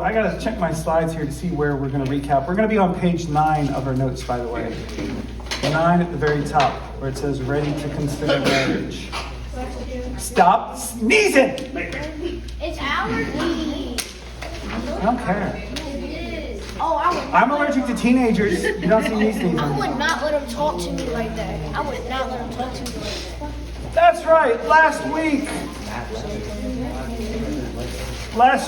I got to check my slides here to see where we're going to recap. We're going to be on page 9 of our notes, by the way. 9 at the very top, where it says, ready to consider marriage. Stop sneezing! It's allergy. I don't care. Oh, I'm allergic to teenagers. You don't see me sneezing. I would not let him talk to me like that. I would not let him talk to me like that. That's right. Last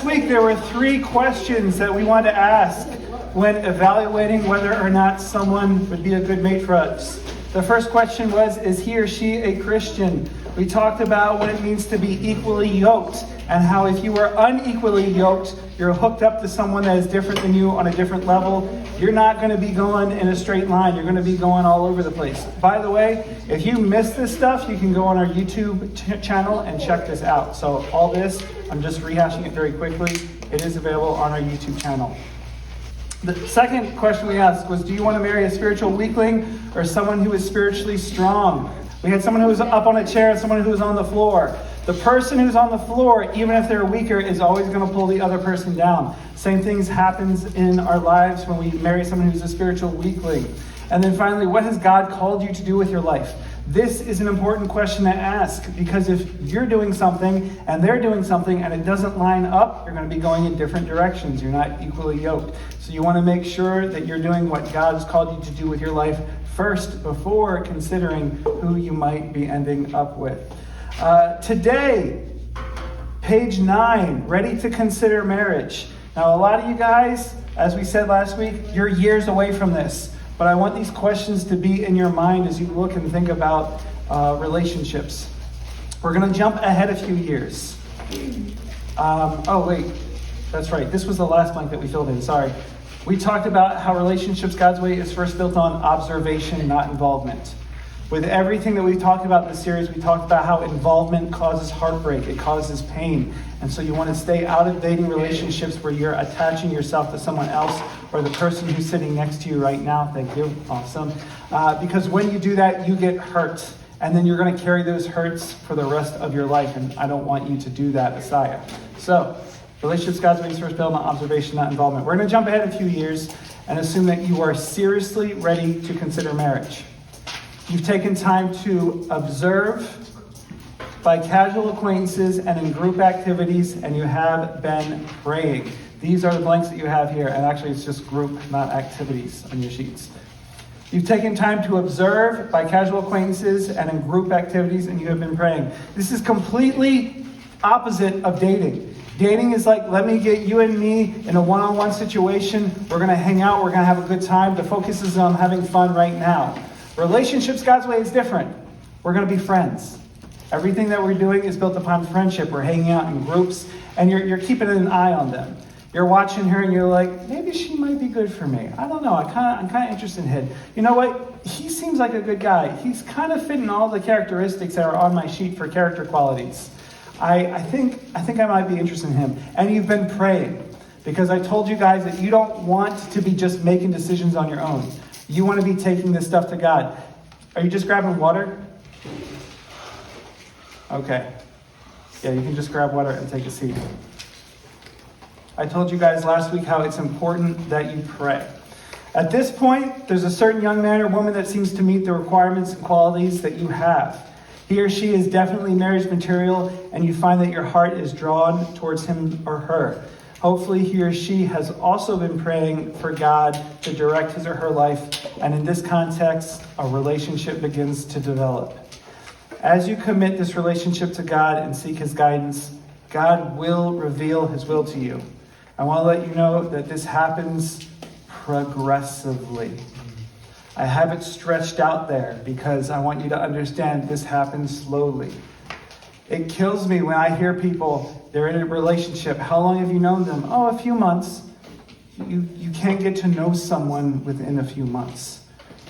week there were 3 questions that we wanted to ask when evaluating whether or not someone would be a good mate for us. The first question was, is he or she a Christian? We talked about what it means to be equally yoked and how if you are unequally yoked, you're hooked up to someone that is different than you on a different level. You're not going to be going in a straight line. You're going to be going all over the place. By the way, if you missed this stuff, you can go on our YouTube channel and check this out. So all this, I'm just rehashing it very quickly. It is available on our YouTube channel. The second question we asked was, do you want to marry a spiritual weakling or someone who is spiritually strong? We had someone who was up on a chair and someone who was on the floor. The person who's on the floor, even if they're weaker, is always going to pull the other person down. Same things happens in our lives when we marry someone who's a spiritual weakling. And then finally, what has God called you to do with your life? This is an important question to ask, because if you're doing something and they're doing something and it doesn't line up, you're going to be going in different directions. You're not equally yoked. So you want to make sure that you're doing what God's called you to do with your life first before considering who you might be ending up with. Today, page 9, ready to consider marriage. Now, a lot of you guys, as we said last week, you're years away from this. But I want these questions to be in your mind as you look and think about relationships. We're going to jump ahead a few years. That's right. This was the last blank that we filled in. Sorry. We talked about how relationships God's way is first built on observation, not involvement. With everything that we've talked about in this series, we talked about how involvement causes heartbreak. It causes pain. And so you want to stay out of dating relationships where you're attaching yourself to someone else or the person who's sitting next to you right now. Thank you. Awesome. Because when you do that, you get hurt. And then you're going to carry those hurts for the rest of your life. And I don't want you to do that, Messiah. So, relationships God's way is first built on observation, not involvement. We're going to jump ahead a few years and assume that you are seriously ready to consider marriage. You've taken time to observe by casual acquaintances and in group activities, and you have been praying. These are the blanks that you have here, and actually it's just group, not activities on your sheets. You've taken time to observe by casual acquaintances and in group activities, and you have been praying. This is completely opposite of dating. Dating is like, let me get you and me in a one-on-one situation. We're going to hang out. We're going to have a good time. The focus is on having fun right now. Relationships God's way is different. We're going to be friends. Everything that we're doing is built upon friendship. We're hanging out in groups, and you're keeping an eye on them. You're watching her, and you're like, maybe she might be good for me. I don't know. I'm kind of interested in him. You know what? He seems like a good guy. He's kind of fitting all the characteristics that are on my sheet for character qualities. I think I might be interested in him. And you've been praying, because I told you guys that you don't want to be just making decisions on your own. You want to be taking this stuff to God. Are you just grabbing water? Okay. Yeah, you can just grab water and take a seat. I told you guys last week how it's important that you pray. At this point, there's a certain young man or woman that seems to meet the requirements and qualities that you have. He or she is definitely marriage material, and you find that your heart is drawn towards him or her. Hopefully he or she has also been praying for God to direct his or her life, and in this context, a relationship begins to develop. As you commit this relationship to God and seek his guidance, God will reveal his will to you. I want to let you know that this happens progressively. I have it stretched out there because I want you to understand this happens slowly. It kills me when I hear people, they're in a relationship. How long have you known them? Oh, a few months. You can't get to know someone within a few months.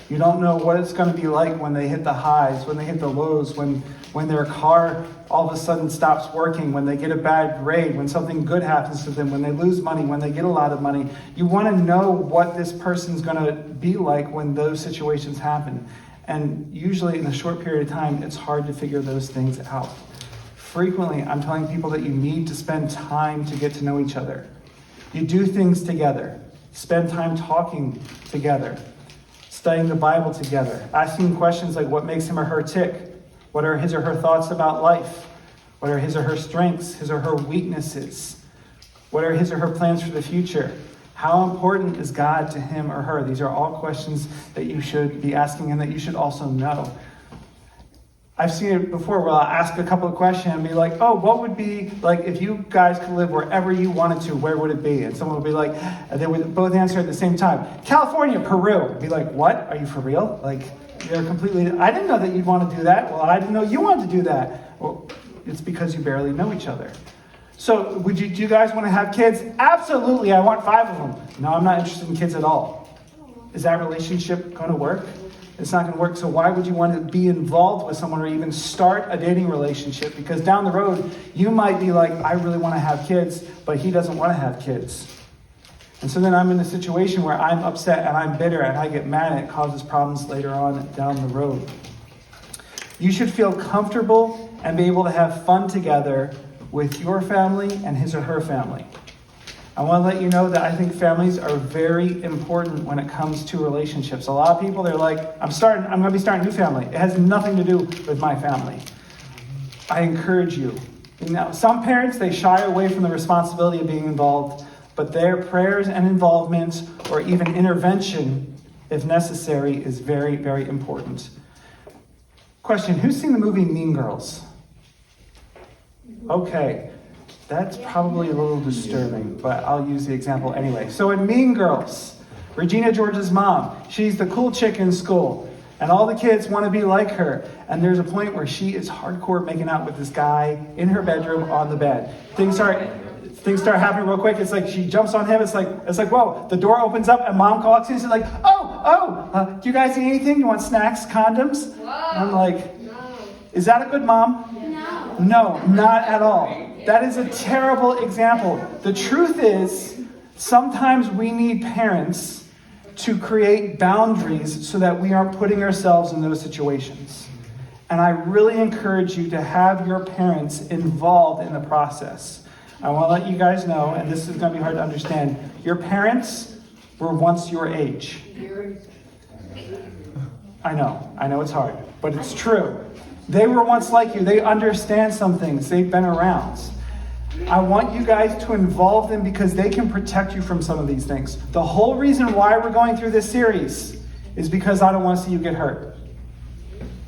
You don't know what it's going to be like when they hit the highs, when they hit the lows, when their car all of a sudden stops working, when they get a bad grade, when something good happens to them, when they lose money, when they get a lot of money. You want to know what this person's going to be like when those situations happen. And usually in a short period of time, it's hard to figure those things out. Frequently, I'm telling people that you need to spend time to get to know each other. You do things together. Spend time talking together. Studying the Bible together. Asking questions like what makes him or her tick? What are his or her thoughts about life? What are his or her strengths, his or her weaknesses? What are his or her plans for the future? How important is God to him or her? These are all questions that you should be asking and that you should also know. I've seen it before where I'll ask a couple of questions and be like, oh, what would be, like, if you guys could live wherever you wanted to, where would it be? And someone would be like, and they would both answer at the same time, California, Peru. I'd be like, what? Are you for real? Like, they're completely, I didn't know that you'd want to do that. Well, I didn't know you wanted to do that. Well, it's because you barely know each other. So do you guys want to have kids? Absolutely, I want 5 of them. No, I'm not interested in kids at all. Is that relationship going to work? It's not going to work. So why would you want to be involved with someone or even start a dating relationship? Because down the road, you might be like, I really want to have kids, but he doesn't want to have kids. And so then I'm in a situation where I'm upset and I'm bitter and I get mad and it causes problems later on down the road. You should feel comfortable and be able to have fun together with your family and his or her family. I want to let you know that I think families are very important when it comes to relationships. A lot of people, they're like, I'm going to be starting a new family. It has nothing to do with my family. I encourage you. Now, some parents, they shy away from the responsibility of being involved, but their prayers and involvement, or even intervention, if necessary, is very, very important. Question, who's seen the movie Mean Girls? Okay. That's probably a little disturbing, but I'll use the example anyway. So in Mean Girls, Regina George's mom, she's the cool chick in school, and all the kids want to be like her. And there's a point where she is hardcore making out with this guy in her bedroom on the bed. Things start happening real quick. It's like she jumps on him. It's like whoa. The door opens up and mom walks in. She's like, do you guys need anything? You want snacks, condoms? And I'm like, is that a good mom? No, not at all. That is a terrible example. The truth is, sometimes we need parents to create boundaries so that we aren't putting ourselves in those situations. And I really encourage you to have your parents involved in the process. I want to let you guys know, and this is going to be hard to understand, your parents were once your age. I know it's hard, but it's true. They were once like you. They understand some things. They've been around. I want you guys to involve them because they can protect you from some of these things. The whole reason why we're going through this series is because I don't want to see you get hurt.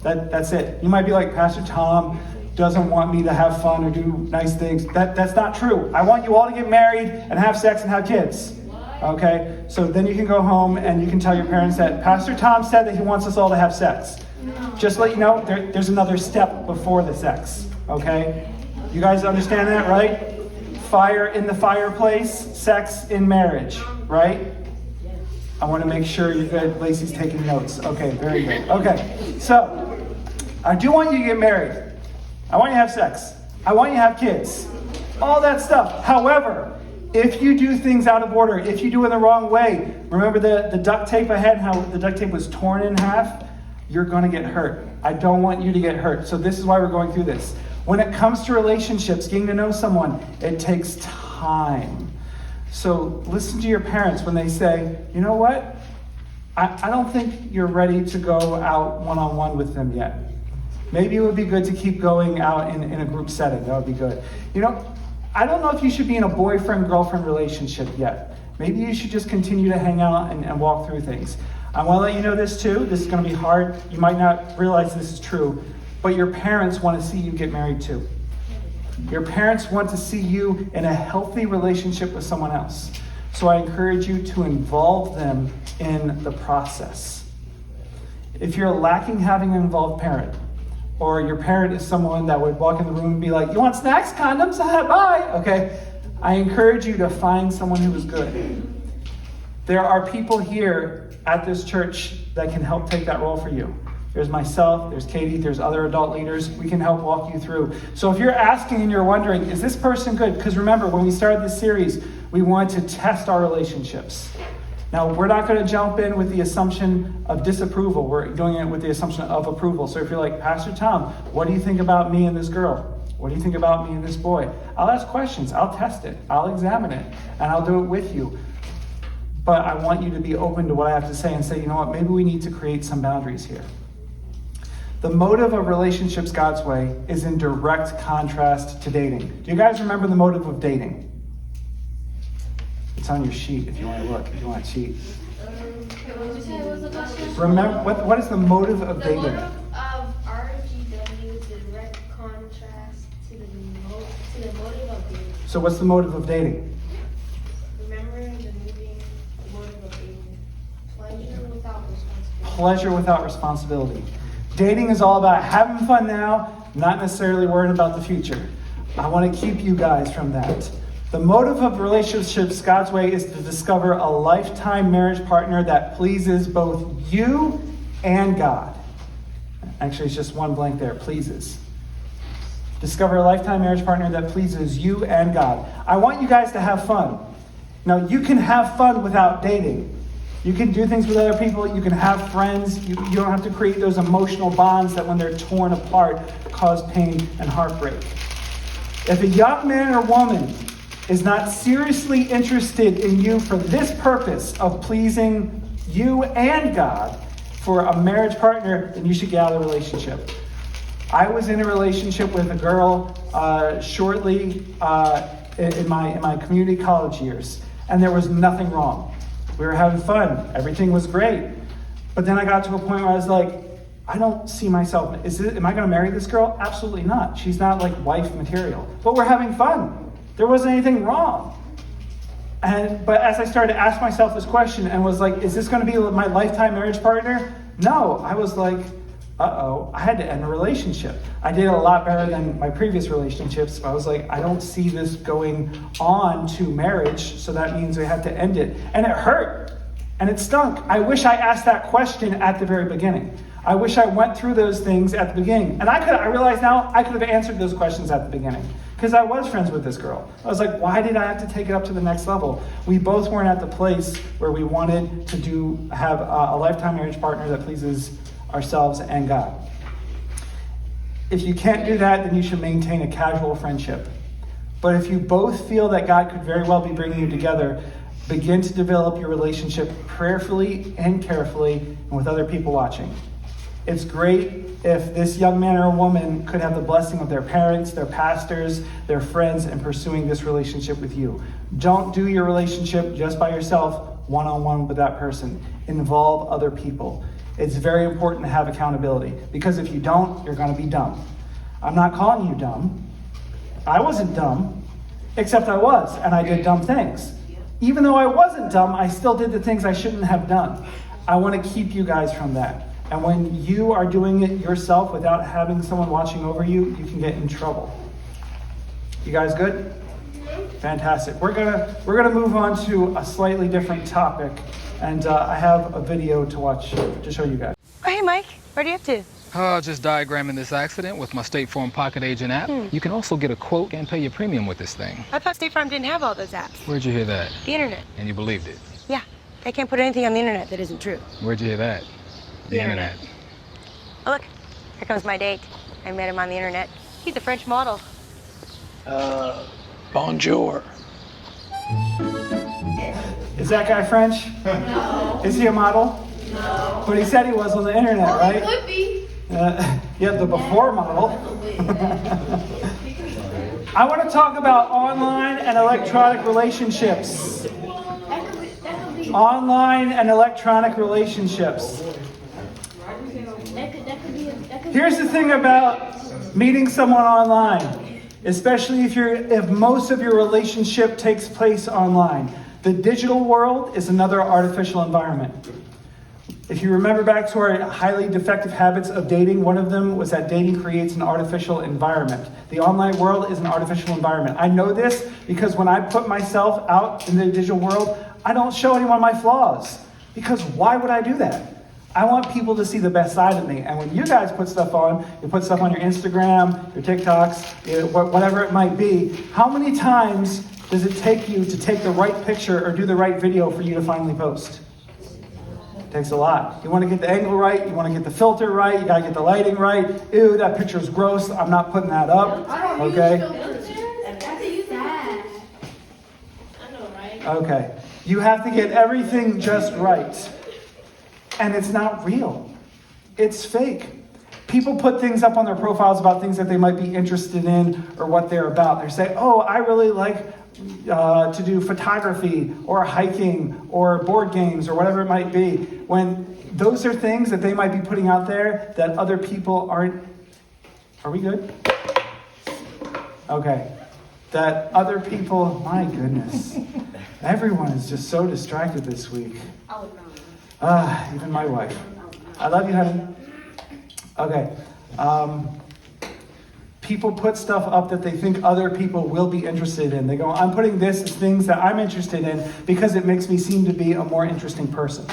That's it. You might be like, Pastor Tom doesn't want me to have fun or do nice things. That's not true. I want you all to get married and have sex and have kids. Okay? So then you can go home and you can tell your parents that Pastor Tom said that he wants us all to have sex. Just to let you know, there's another step before the sex, okay? You guys understand that, right? Fire in the fireplace, sex in marriage, right? I want to make sure you're good. Lacey's taking notes. Okay, very good. Okay, so I do want you to get married. I want you to have sex. I want you to have kids. All that stuff. However, if you do things out of order, if you do it the wrong way, remember the duct tape ahead, how the duct tape was torn in half? You're going to get hurt. I don't want you to get hurt. So this is why we're going through this. When it comes to relationships, getting to know someone, it takes time. So listen to your parents when they say, you know what? I don't think you're ready to go out one-on-one with them yet. Maybe it would be good to keep going out in a group setting. That would be good. I don't know if you should be in a boyfriend-girlfriend relationship yet. Maybe you should just continue to hang out and walk through things. I want to let you know this too. This is going to be hard. You might not realize this is true, but your parents want to see you get married too. Your parents want to see you in a healthy relationship with someone else. So I encourage you to involve them in the process. If you're lacking having an involved parent, or your parent is someone that would walk in the room and be like, you want snacks, condoms? Bye. Okay. I encourage you to find someone who is good. There are people here at this church that can help take that role for you. There's myself, there's Katie, there's other adult leaders. We can help walk you through. So if you're asking and you're wondering, is this person good? Because remember, when we started this series, we wanted to test our relationships. Now, we're not going to jump in with the assumption of disapproval. We're doing it with the assumption of approval. So if you're like, Pastor Tom, what do you think about me and this girl? What do you think about me and this boy? I'll ask questions. I'll test it. I'll examine it. And I'll do it with you. But I want you to be open to what I have to say and say, you know what, maybe we need to create some boundaries here. The motive of relationships God's way is in direct contrast to dating. Do you guys remember the motive of dating? It's on your sheet if you want to look, if you want to cheat. Remember, what is the motive of dating? The motive of RGW is direct contrast to the motive of dating. So what's the motive of dating? Remember the moving motive of dating. Pleasure without responsibility. Pleasure without responsibility. Dating is all about having fun now, not necessarily worrying about the future. I want to keep you guys from that. The motive of relationships God's way is to discover a lifetime marriage partner that pleases both you and God. Actually, it's just one blank there, pleases. Discover a lifetime marriage partner that pleases you and God. I want you guys to have fun. Now, you can have fun without dating. You can do things with other people. You can have friends. You don't have to create those emotional bonds that when they're torn apart cause pain and heartbreak. If a young man or woman is not seriously interested in you for this purpose of pleasing you and God for a marriage partner, then you should get out of the relationship. I was in a relationship with a girl shortly in my community college years, and there was nothing wrong. We were having fun. Everything was great. But then I got to a point where I was like, I don't see myself. Am I going to marry this girl? Absolutely not. She's not like wife material. But we're having fun. There wasn't anything wrong. But as I started to ask myself this question and was like, is this going to be my lifetime marriage partner? No. I was like, I had to end a relationship. I did a lot better than my previous relationships. I was like, I don't see this going on to marriage, so that means we have to end it. And it hurt, and it stunk. I wish I asked that question at the very beginning. I wish I went through those things at the beginning. And I realize now I could have answered those questions at the beginning, because I was friends with this girl. I was like, why did I have to take it up to the next level? We both weren't at the place where we wanted to have a lifetime marriage partner that pleases ourselves and God. If you can't do that, then you should maintain a casual friendship. But if you both feel that God could very well be bringing you together, begin to develop your relationship prayerfully and carefully and with other people watching. It's great if this young man or woman could have the blessing of their parents, their pastors, their friends in pursuing this relationship with you. Don't do your relationship just by yourself, one-on-one with that person. Involve other people. It's very important to have accountability, because if you don't, you're going to be dumb. I'm not calling you dumb. I wasn't dumb, except I was, and I did dumb things. Even though I wasn't dumb, I still did the things I shouldn't have done. I want to keep you guys from that. And when you are doing it yourself without having someone watching over you, you can get in trouble. You guys good? Fantastic. We're gonna move on to a slightly different topic, and I have a video to watch to show you guys. Oh, hey, Mike. What are you up to? Just diagramming this accident with my State Farm Pocket Agent app. You can also get a quote and pay your premium with this thing. I thought State Farm didn't have all those apps. Where'd you hear that? The internet. And you believed it? Yeah. They can't put anything on the internet that isn't true. Where'd you hear that? The internet. Oh, look. Here comes my date. I met him on the internet. He's a French model. Bonjour. Is that guy French? No. Is he a model? No. But he said he was on the internet, Well, right? it could be. Yeah, the before model. I want to talk about online and electronic relationships. That could be. Online and electronic relationships. Here's the thing about meeting someone online, especially if most of your relationship takes place online. The digital world is another artificial environment. If you remember back to our highly defective habits of dating, one of them was that dating creates an artificial environment. The online world is an artificial environment. I know this because when I put myself out in the digital world, I don't show anyone my flaws. Because why would I do that? I want people to see the best side of me. And when you guys put stuff on, you put stuff on your Instagram, your TikToks, whatever it might be, how many times does it take you to take the right picture or do the right video for you to finally post? It takes a lot. You want to get the angle right. You want to get the filter right. You got to get the lighting right. Ew, that picture's gross. I'm not putting that up. Okay? Okay. You have to get everything just right. And it's not real. It's fake. People put things up on their profiles about things that they might be interested in or what they're about. They say, oh, I really like to do photography or hiking or board games or whatever it might be. When those are things that they might be putting out there that other people aren't. Are we good? Okay. That other people, my goodness. Everyone is just so distracted this week. Even my wife. I love you, honey. Okay. People put stuff up that they think other people will be interested in. They go, I'm putting this as things that I'm interested in because it makes me seem to be a more interesting person.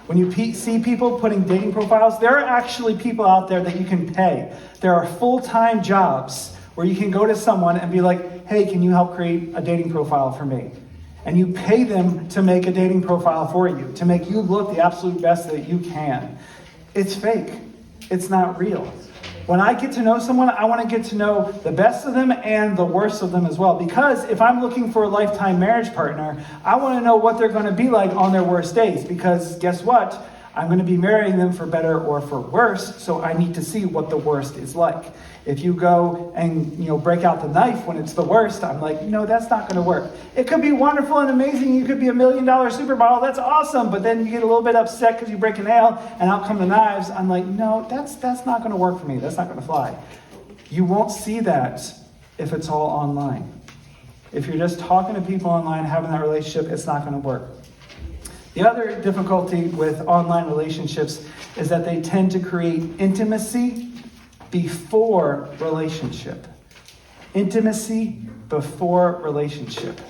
When you see people putting dating profiles, there are actually people out there that you can pay. There are full-time jobs where you can go to someone and be like, hey, can you help create a dating profile for me? And you pay them to make a dating profile for you, to make you look the absolute best that you can. It's fake. It's not real. When I get to know someone, I want to get to know the best of them and the worst of them as well. Because if I'm looking for a lifetime marriage partner, I want to know what they're going to be like on their worst days. Because guess what? I'm going to be marrying them for better or for worse, so I need to see what the worst is like. If you go and break out the knife when it's the worst, I'm like, that's not going to work. It could be wonderful and amazing. You could be $1 million supermodel. That's awesome. But then you get a little bit upset because you break a nail and out come the knives. I'm like, no, that's not going to work for me. That's not going to fly. You won't see that if it's all online. If you're just talking to people online, having that relationship, it's not going to work. The other difficulty with online relationships is that they tend to create intimacy before relationship. Intimacy before relationship.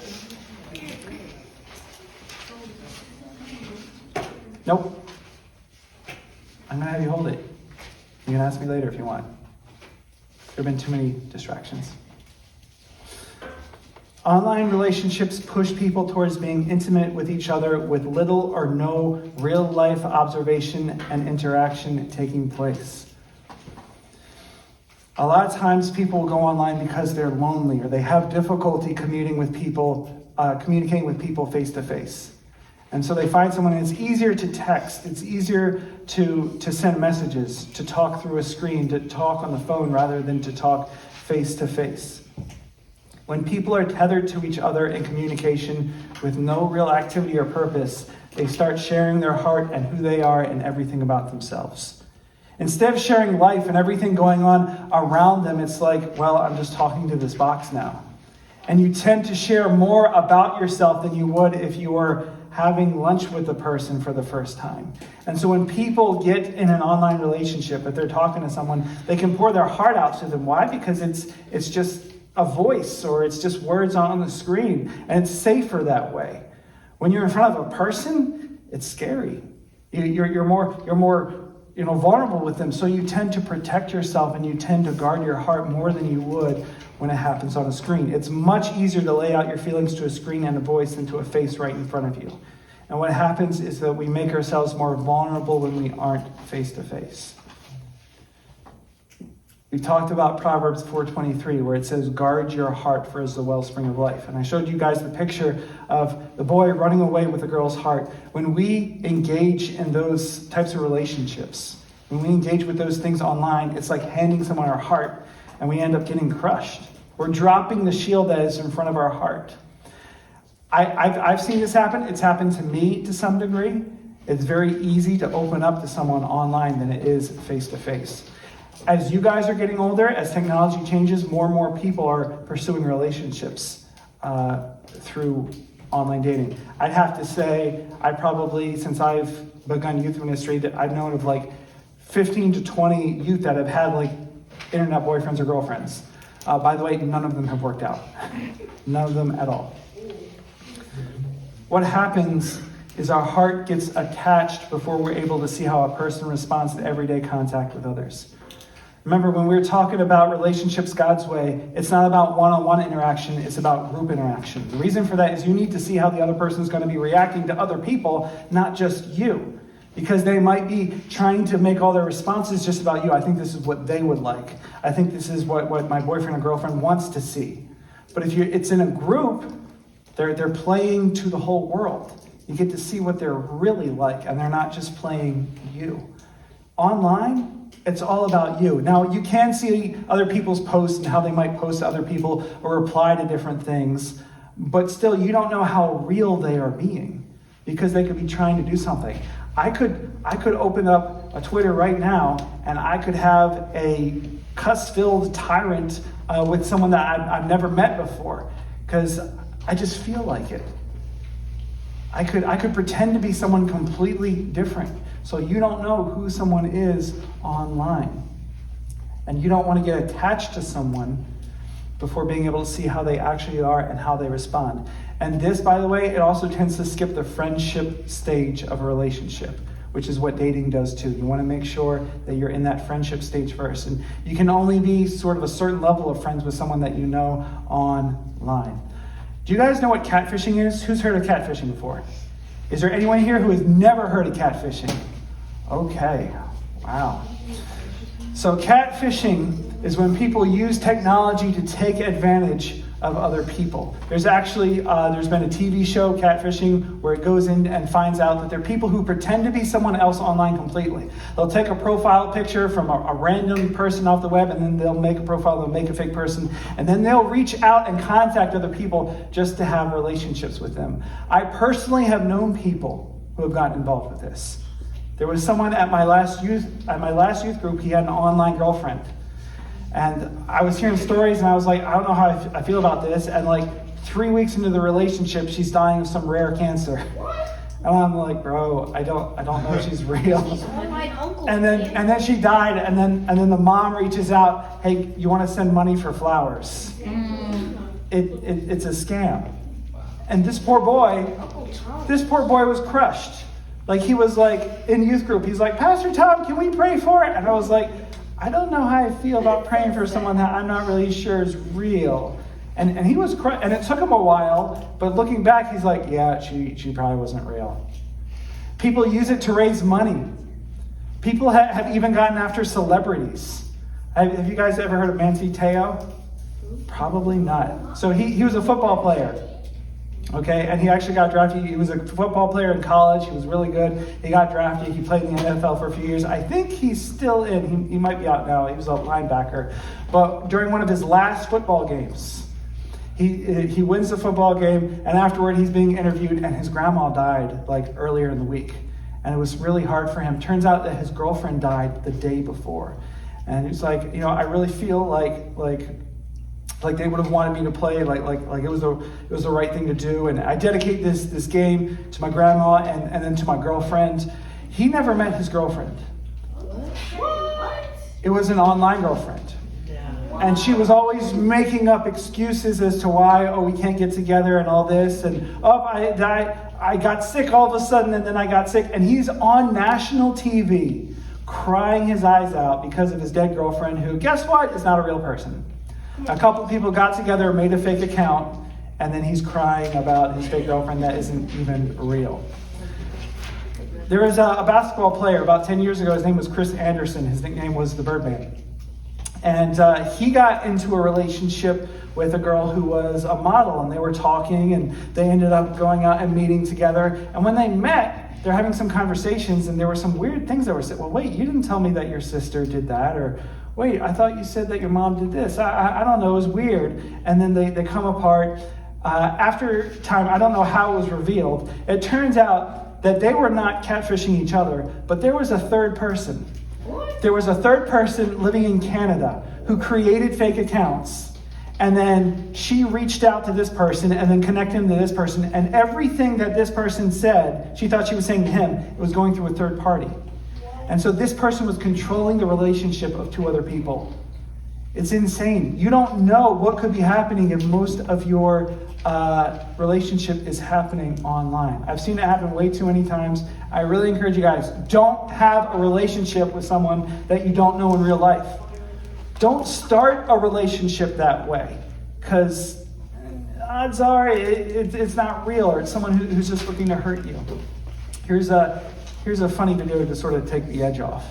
Nope. I'm going to have you hold it. You can ask me later if you want. There have been too many distractions. Online relationships push people towards being intimate with each other with little or no real-life observation and interaction taking place. A lot of times people will go online because they're lonely or they have difficulty communicating with people face-to-face. And so they find someone, and it's easier to text, it's easier to send messages, to talk through a screen, to talk on the phone rather than to talk face-to-face. When people are tethered to each other in communication with no real activity or purpose, they start sharing their heart and who they are and everything about themselves. Instead of sharing life and everything going on around them, it's like, well, I'm just talking to this box now. And you tend to share more about yourself than you would if you were having lunch with a person for the first time. And so when people get in an online relationship, if they're talking to someone, they can pour their heart out to them. Why? Because it's just a voice or it's just words on the screen, and it's safer that way. When you're in front of a person, it's scary. You're more vulnerable with them, so you tend to protect yourself and you tend to guard your heart more than you would when it happens on a screen. It's much easier to lay out your feelings to a screen and a voice than to a face right in front of you. And what happens is that we make ourselves more vulnerable when we aren't face to face. We talked about Proverbs 4:23, where it says, guard your heart, for it is the wellspring of life. And I showed you guys the picture of the boy running away with the girl's heart. When we engage in those types of relationships, when we engage with those things online, it's like handing someone our heart, and we end up getting crushed. We're dropping the shield that is in front of our heart. I've seen this happen. It's happened to me to some degree. It's very easy to open up to someone online than it is face-to-face. As you guys are getting older, as technology changes, more and more people are pursuing relationships through online dating. I'd have to say, I probably, since I've begun youth ministry, that I've known of like 15 to 20 youth that have had like internet boyfriends or girlfriends. By the way, none of them have worked out. None of them at all. What happens is our heart gets attached before we're able to see how a person responds to everyday contact with others. Remember, when we're talking about relationships God's way, it's not about one-on-one interaction, it's about group interaction. The reason for that is you need to see how the other person is going to be reacting to other people, not just you. because they might be trying to make all their responses just about you. I think this is what they would like. I think this is what my boyfriend or girlfriend wants to see. But if it's in a group, they're playing to the whole world. You get to see what they're really like, and they're not just playing you. Online, it's all about you. Now, you can see other people's posts and how they might post to other people or reply to different things, but still, you don't know how real they are being, because they could be trying to do something. I could open up a Twitter right now, and I could have a cuss-filled tyrant with someone that I've never met before, because I just feel like it. I could pretend to be someone completely different, so you don't know who someone is online. And you don't want to get attached to someone before being able to see how they actually are and how they respond. And this, by the way, it also tends to skip the friendship stage of a relationship, which is what dating does too. You want to make sure that you're in that friendship stage first. And you can only be sort of a certain level of friends with someone that you know online. Do you guys know what catfishing is? Who's heard of catfishing before? Is there anyone here who has never heard of catfishing? Okay, wow. So catfishing is when people use technology to take advantage of other people. There's actually, there's been a TV show, Catfishing, where it goes in and finds out that there are people who pretend to be someone else online completely. They'll take a profile picture from a random person off the web, and then they'll make a profile, they'll make a fake person, and then they'll reach out and contact other people just to have relationships with them. I personally have known people who have gotten involved with this. There was someone at my last youth group, he had an online girlfriend. And I was hearing stories, and I was like, I don't know how I feel about this. And like 3 weeks into the relationship, she's dying of some rare cancer. And I'm like, bro, I don't know if she's real. And then she died, and then the mom reaches out, hey, you want to send money for flowers? It's a scam. And this poor boy was crushed. Like, he was like in youth group, he's like, Pastor Tom, can we pray for it? And I was like, I don't know how I feel about praying for someone that I'm not really sure is real. And he was, and it took him a while, but looking back, he's like, yeah, she probably wasn't real. People use it to raise money. People have even gotten after celebrities. Have you guys ever heard of Manti Te'o? Probably not. So he was a football player. Okay, and he actually got drafted. He was a football player in college. He was really good. He got drafted. He played in the NFL for a few years. I think he's still in. He might be out now. He was a linebacker. But during one of his last football games, he wins the football game, and afterward he's being interviewed, and his grandma died like earlier in the week. And it was really hard for him. Turns out that his girlfriend died the day before. And it's like, I really feel like they would have wanted me to play, like it was the right thing to do. And I dedicate this game to my grandma and then to my girlfriend. He never met his girlfriend. What? It was an online girlfriend. And she was always making up excuses as to why, we can't get together and all this. And, I got sick all of a sudden, and then I got sick. And he's on national TV crying his eyes out because of his dead girlfriend, who, guess what, is not a real person. A couple of people got together, made a fake account, and then he's crying about his fake girlfriend that isn't even real. There was a basketball player about 10 years ago. His name was Chris Anderson. His nickname was the Birdman. And he got into a relationship with a girl who was a model, and they were talking, and they ended up going out and meeting together. And when they met, they're having some conversations, and there were some weird things that were said. Well, wait, you didn't tell me that your sister did that, or wait, I thought you said that your mom did this. I don't know, it was weird. And then they come apart. After time, I don't know how it was revealed. It turns out that they were not catfishing each other, but there was a third person. There was a third person living in Canada who created fake accounts. And then she reached out to this person and then connected him to this person. And everything that this person said, she thought she was saying to him, it was going through a third party. And so this person was controlling the relationship of two other people. It's insane. You don't know what could be happening if most of your relationship is happening online. I've seen it happen way too many times. I really encourage you guys, don't have a relationship with someone that you don't know in real life. Don't start a relationship that way, because odds are it's not real, or it's someone who's just looking to hurt you. Here's Here's a funny video to sort of take the edge off.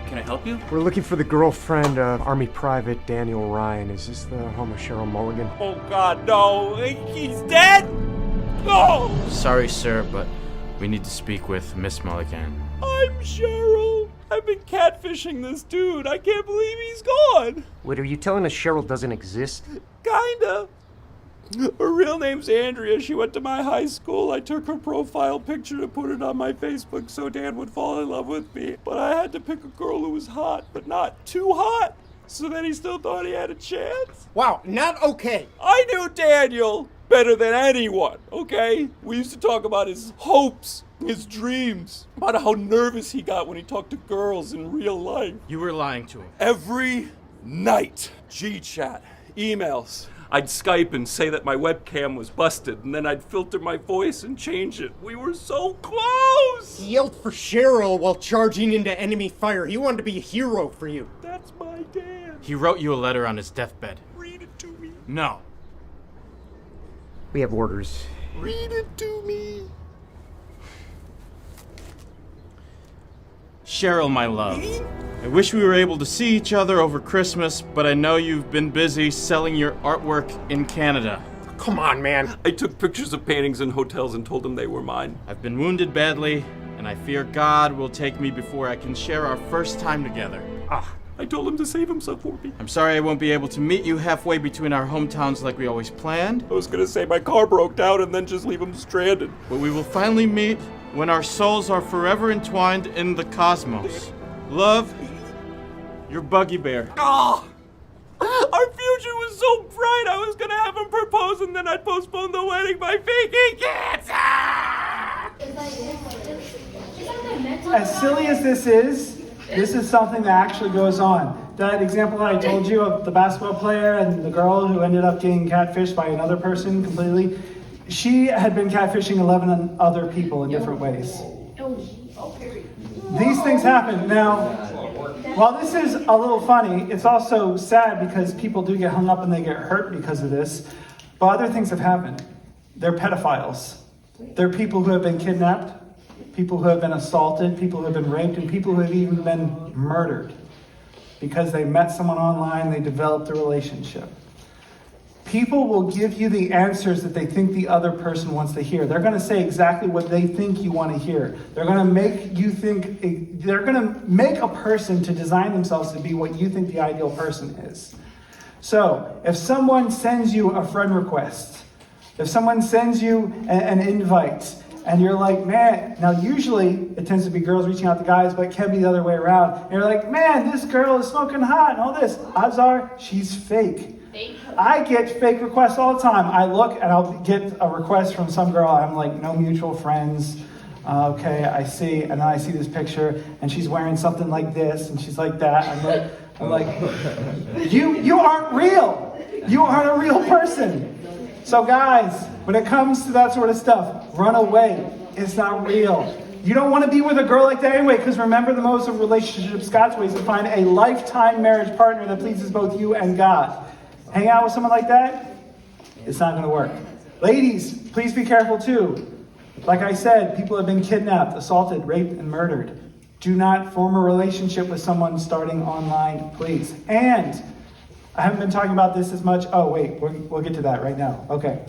Can I help you? We're looking for the girlfriend of Army Private Daniel Ryan. Is this the home of Cheryl Mulligan? Oh God, no! He's dead! No! Sorry, sir, but we need to speak with Miss Mulligan. I'm Cheryl. I've been catfishing this dude. I can't believe he's gone. Wait, are you telling us Cheryl doesn't exist? Kinda. Her real name's Andrea. She went to my high school. I took her profile picture to put it on my Facebook so Dan would fall in love with me. But I had to pick a girl who was hot, but not too hot, so that he still thought he had a chance. Wow, not okay. I knew Daniel better than anyone, okay? We used to talk about his hopes, his dreams, about how nervous he got when he talked to girls in real life. You were lying to him. Every night, G-chat, emails. I'd Skype and say that my webcam was busted, and then I'd filter my voice and change it. We were so close! He yelled for Cheryl while charging into enemy fire. He wanted to be a hero for you. That's my dad. He wrote you a letter on his deathbed. Read it to me. No. We have orders. Read it to me. Cheryl, my love. I wish we were able to see each other over Christmas, but I know you've been busy selling your artwork in Canada. Come on, man. I took pictures of paintings in hotels and told them they were mine. I've been wounded badly, and I fear God will take me before I can share our first time together. I told him to save himself for me. I'm sorry I won't be able to meet you halfway between our hometowns like we always planned, I was gonna say my car broke down and then just leave him stranded. but we will finally meet when our souls are forever entwined in the cosmos. Love, your Buggy Bear. Ah! Our future was so bright, I was gonna have him propose and then I'd postpone the wedding by faking cancer! As silly as this is something that actually goes on. That example that I told you of the basketball player and the girl who ended up getting catfished by another person completely, she had been catfishing 11 other people in different ways. These things happen. Now, while this is a little funny, it's also sad because people do get hung up and they get hurt because of this. But other things have happened. They're pedophiles. They're people who have been kidnapped, people who have been assaulted, people who have been raped, and people who have even been murdered because they met someone online, they developed a relationship. People will give you the answers that they think the other person wants to hear. They're going to say exactly what they think you want to hear. They're going to make you think, they're going to make a person to design themselves to be what you think the ideal person is. So, if someone sends you a friend request, if someone sends you an invite, and you're like, man, now usually it tends to be girls reaching out to guys, but it can be the other way around. And you're like, man, this girl is smoking hot and all this. Odds are she's fake. I get fake requests all the time. I look and I'll get a request from some girl. I'm like, no mutual friends. Okay, I see. And then I see this picture and she's wearing something like this and she's like that. I'm like, you aren't real. You aren't a real person. So guys, when it comes to that sort of stuff, run away. It's not real. You don't want to be with a girl like that anyway, because remember, the most of relationships God's way is to find a lifetime marriage partner that pleases both you and God. Hang out with someone like that, it's not going to work. Ladies, please be careful too. Like I said, people have been kidnapped, assaulted, raped, and murdered. Do not form a relationship with someone starting online, please. And I haven't been talking about this as much. Oh, wait, we'll get to that right now. Okay.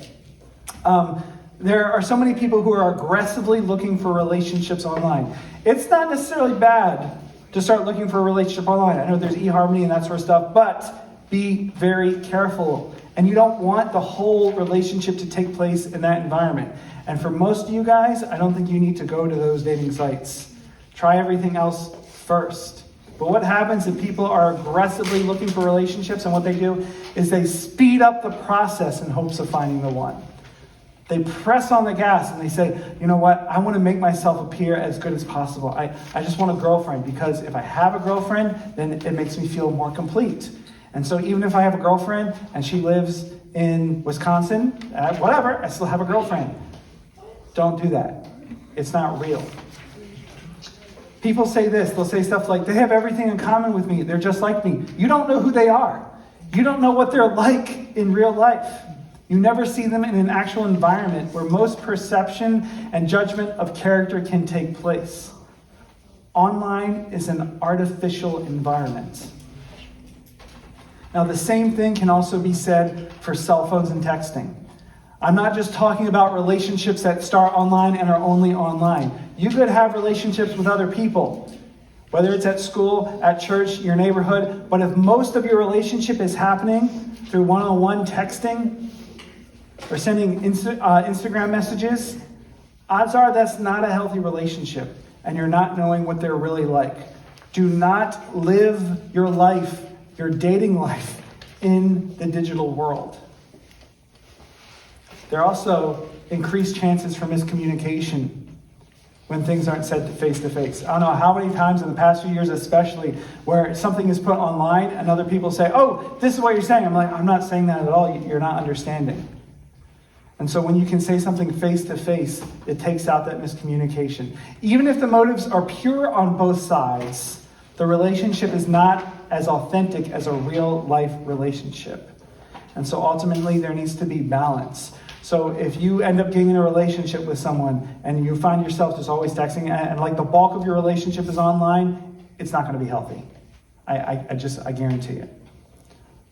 There are so many people who are aggressively looking for relationships online. It's not necessarily bad to start looking for a relationship online. I know there's eHarmony and that sort of stuff, but be very careful. And you don't want the whole relationship to take place in that environment. And for most of you guys, I don't think you need to go to those dating sites. Try everything else first. But what happens if people are aggressively looking for relationships, and what they do is they speed up the process in hopes of finding the one. They press on the gas and they say, you know what, I want to make myself appear as good as possible. I just want a girlfriend, because if I have a girlfriend, then it makes me feel more complete. And so even if I have a girlfriend and she lives in Wisconsin, whatever, I still have a girlfriend. Don't do that. It's not real. People say this, they'll say stuff like, they have everything in common with me, they're just like me. You don't know who they are. You don't know what they're like in real life. You never see them in an actual environment where most perception and judgment of character can take place. Online is an artificial environment. Now, the same thing can also be said for cell phones and texting. I'm not just talking about relationships that start online and are only online. You could have relationships with other people, whether it's at school, at church, your neighborhood, but if most of your relationship is happening through one-on-one texting or sending Instagram messages, odds are that's not a healthy relationship and you're not knowing what they're really like. Do not live your life, your dating life, in the digital world. There are also increased chances for miscommunication when things aren't said face to face. I don't know how many times in the past few years especially where something is put online and other people say, oh, this is what you're saying. I'm like, I'm not saying that at all. You're not understanding. And so when you can say something face to face, it takes out that miscommunication. Even if the motives are pure on both sides, the relationship is not as authentic as a real life relationship. And so ultimately there needs to be balance. So if you end up getting in a relationship with someone and you find yourself just always texting and like the bulk of your relationship is online, it's not going to be healthy. I guarantee it.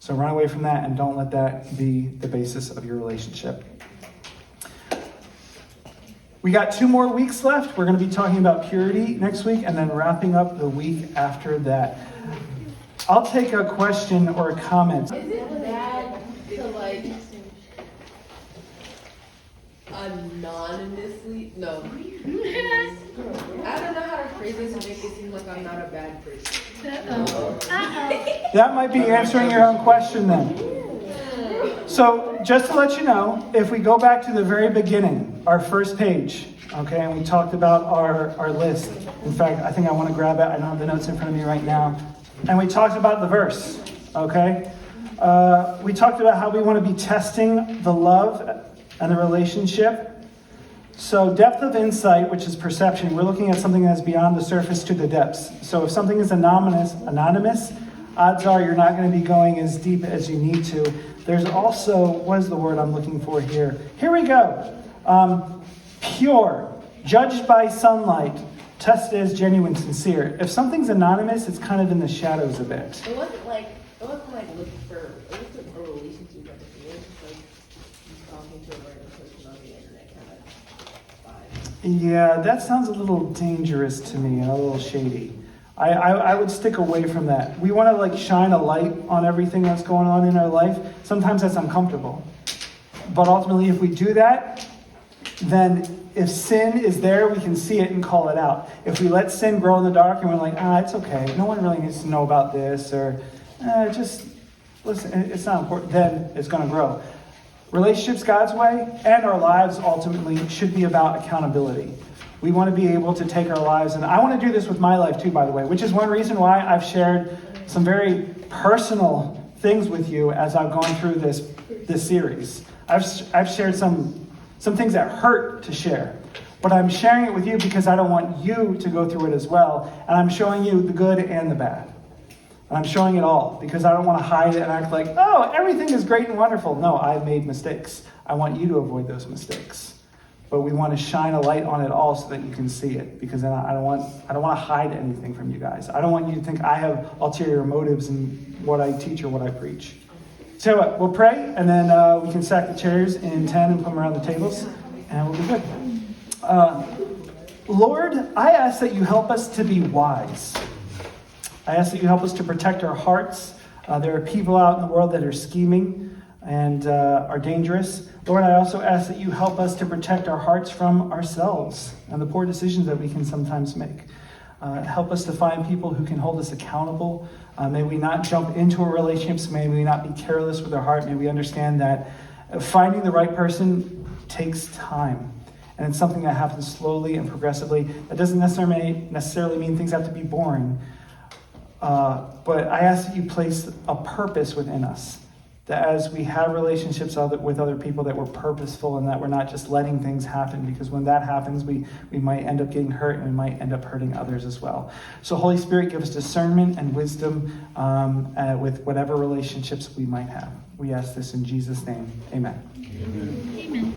So run away from that and don't let that be the basis of your relationship. We got 2 more weeks left. We're going to be talking about purity next week and then wrapping up the week after that. I'll take a question or a comment. Is it bad to like anonymously? No. I don't know how to phrase this and make it seem like I'm not a bad person. That might be answering your own question then. So just to let you know, if we go back to the very beginning, our first page, okay, and we talked about our list. In fact, I think I want to grab it. I don't have the notes in front of me right now. And we talked about the verse, okay? We talked about how we want to be testing the love and the relationship. So depth of insight, which is perception, we're looking at something that's beyond the surface to the depths. So if something is anonymous, odds are you're not going to be going as deep as you need to. There's also, what is the word I'm looking for here? Here we go. Pure, judged by sunlight, tested as genuine, sincere. If something's anonymous, it's kind of in the shadows a bit. It wasn't like looking for a relationship at the end. Like just talking to a random person on the internet kind of vibe. Yeah, that sounds a little dangerous to me and a little shady. I would stick away from that. We want to like shine a light on everything that's going on in our life. Sometimes that's uncomfortable. But ultimately, if we do that, then if sin is there, we can see it and call it out. If we let sin grow in the dark and we're like, it's okay. No one really needs to know about this, or just listen, it's not important, then it's going to grow. Relationships God's way and our lives ultimately should be about accountability. We want to be able to take our lives, and I want to do this with my life too, by the way, which is one reason why I've shared some very personal things with you as I've gone through this series. I've shared some things that hurt to share, but I'm sharing it with you because I don't want you to go through it as well, and I'm showing you the good and the bad. And I'm showing it all because I don't want to hide it and act like, everything is great and wonderful. No, I've made mistakes. I want you to avoid those mistakes. But we want to shine a light on it all so that you can see it, because then I don't want to hide anything from you guys. I don't want you to think I have ulterior motives in what I teach or what I preach. So what, we'll pray, and then we can stack the chairs in 10 and put them around the tables, and we'll be good. Lord, I ask that you help us to be wise. I ask that you help us to protect our hearts. There are people out in the world that are scheming and are dangerous. Lord, I also ask that you help us to protect our hearts from ourselves and the poor decisions that we can sometimes make. Help us to find people who can hold us accountable. May we not jump into a relationship. May we not be careless with our heart. May we understand that finding the right person takes time. And it's something that happens slowly and progressively. That doesn't necessarily mean things have to be boring. But I ask that you place a purpose within us. That as we have relationships with other people, that we're purposeful and that we're not just letting things happen, because when that happens, we might end up getting hurt and we might end up hurting others as well. So Holy Spirit, give us discernment and wisdom with whatever relationships we might have. We ask this in Jesus' name. Amen.